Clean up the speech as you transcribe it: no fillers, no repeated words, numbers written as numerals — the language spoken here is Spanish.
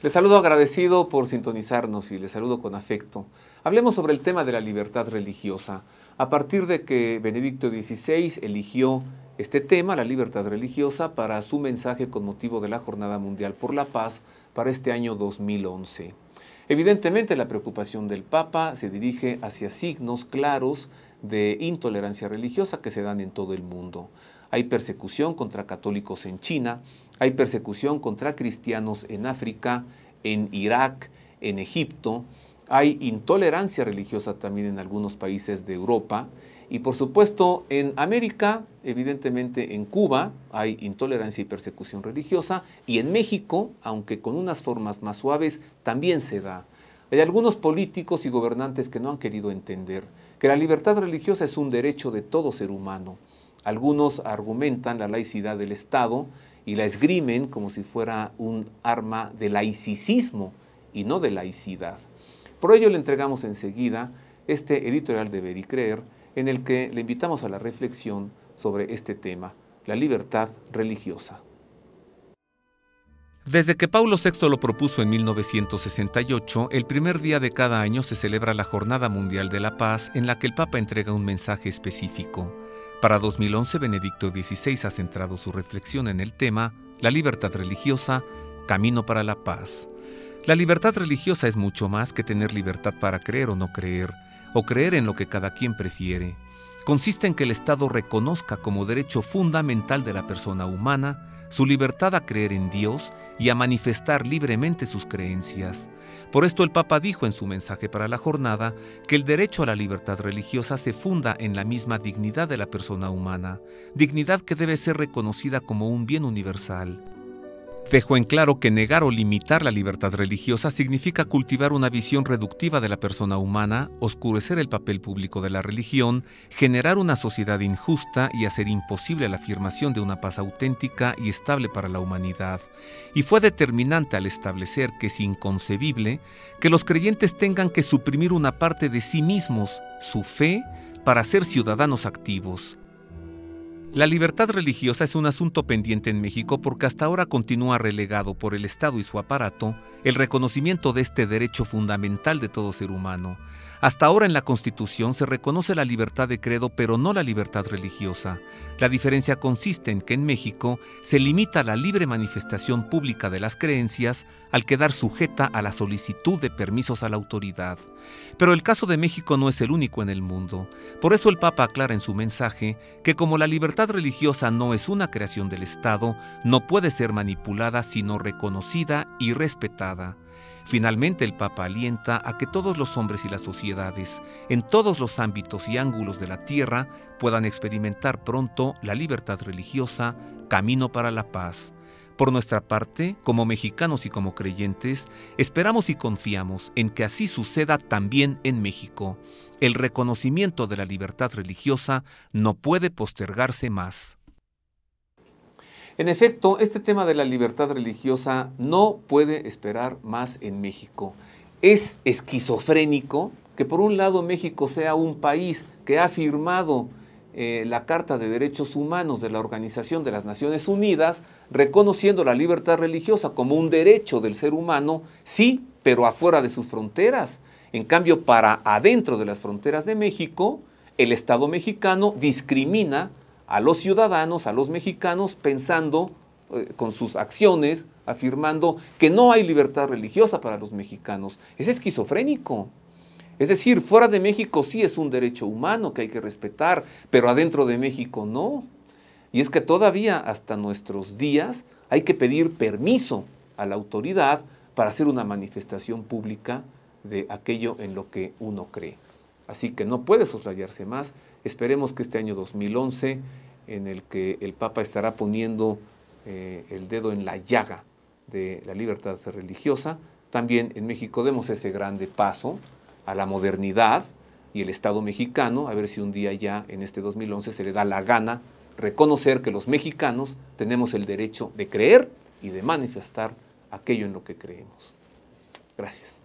Les saludo agradecido por sintonizarnos y les saludo con afecto. Hablemos sobre el tema de la libertad religiosa. A partir de que Benedicto XVI eligió este tema, la libertad religiosa, para su mensaje con motivo de la Jornada Mundial por la Paz para este año 2011. Evidentemente, la preocupación del Papa se dirige hacia signos claros de intolerancia religiosa que se dan en todo el mundo. Hay persecución contra católicos en China, hay persecución contra cristianos en África, en Irak, en Egipto, hay intolerancia religiosa también en algunos países de Europa y por supuesto en América, evidentemente en Cuba hay intolerancia y persecución religiosa y en México, aunque con unas formas más suaves, también se da. Hay algunos políticos y gobernantes que no han querido entender que la libertad religiosa es un derecho de todo ser humano. Algunos argumentan la laicidad del Estado y la esgrimen como si fuera un arma de laicismo y no de laicidad. Por ello le entregamos enseguida este editorial de Ver y Creer, en el que le invitamos a la reflexión sobre este tema, la libertad religiosa. Desde que Paulo VI lo propuso en 1968, el primer día de cada año se celebra la Jornada Mundial de la Paz, en la que el Papa entrega un mensaje específico. Para 2011, Benedicto XVI ha centrado su reflexión en el tema La libertad religiosa, camino para la paz. La libertad religiosa es mucho más que tener libertad para creer o creer en lo que cada quien prefiere. Consiste en que el Estado reconozca como derecho fundamental de la persona humana su libertad a creer en Dios y a manifestar libremente sus creencias. Por esto el Papa dijo en su mensaje para la jornada que el derecho a la libertad religiosa se funda en la misma dignidad de la persona humana, dignidad que debe ser reconocida como un bien universal. Dejó en claro que negar o limitar la libertad religiosa significa cultivar una visión reductiva de la persona humana, oscurecer el papel público de la religión, generar una sociedad injusta y hacer imposible la afirmación de una paz auténtica y estable para la humanidad. Y fue determinante al establecer que es inconcebible que los creyentes tengan que suprimir una parte de sí mismos, su fe, para ser ciudadanos activos. La libertad religiosa es un asunto pendiente en México porque hasta ahora continúa relegado por el Estado y su aparato el reconocimiento de este derecho fundamental de todo ser humano. Hasta ahora en la Constitución se reconoce la libertad de credo, pero no la libertad religiosa. La diferencia consiste en que en México se limita la libre manifestación pública de las creencias al quedar sujeta a la solicitud de permisos a la autoridad. Pero el caso de México no es el único en el mundo. Por eso el Papa aclara en su mensaje que como la libertad religiosa no es una creación del Estado, no puede ser manipulada sino reconocida y respetada. Finalmente, el Papa alienta a que todos los hombres y las sociedades, en todos los ámbitos y ángulos de la tierra, puedan experimentar pronto la libertad religiosa, camino para la paz. Por nuestra parte, como mexicanos y como creyentes, esperamos y confiamos en que así suceda también en México. El reconocimiento de la libertad religiosa no puede postergarse más. En efecto, este tema de la libertad religiosa no puede esperar más en México. Es esquizofrénico que por un lado México sea un país que ha firmado la Carta de Derechos Humanos de la Organización de las Naciones Unidas, reconociendo la libertad religiosa como un derecho del ser humano, sí, pero afuera de sus fronteras. En cambio, para adentro de las fronteras de México, el Estado mexicano discrimina a los ciudadanos, a los mexicanos, pensando con sus acciones, afirmando que no hay libertad religiosa para los mexicanos. Es esquizofrénico. Es decir, fuera de México sí es un derecho humano que hay que respetar, pero adentro de México no. Y es que todavía hasta nuestros días hay que pedir permiso a la autoridad para hacer una manifestación pública de aquello en lo que uno cree. Así que no puede soslayarse más. Esperemos que este año 2011, en el que el Papa estará poniendo el dedo en la llaga de la libertad religiosa, también en México demos ese grande paso a la modernidad y el Estado mexicano, a ver si un día ya en este 2011 se le da la gana reconocer que los mexicanos tenemos el derecho de creer y de manifestar aquello en lo que creemos. Gracias.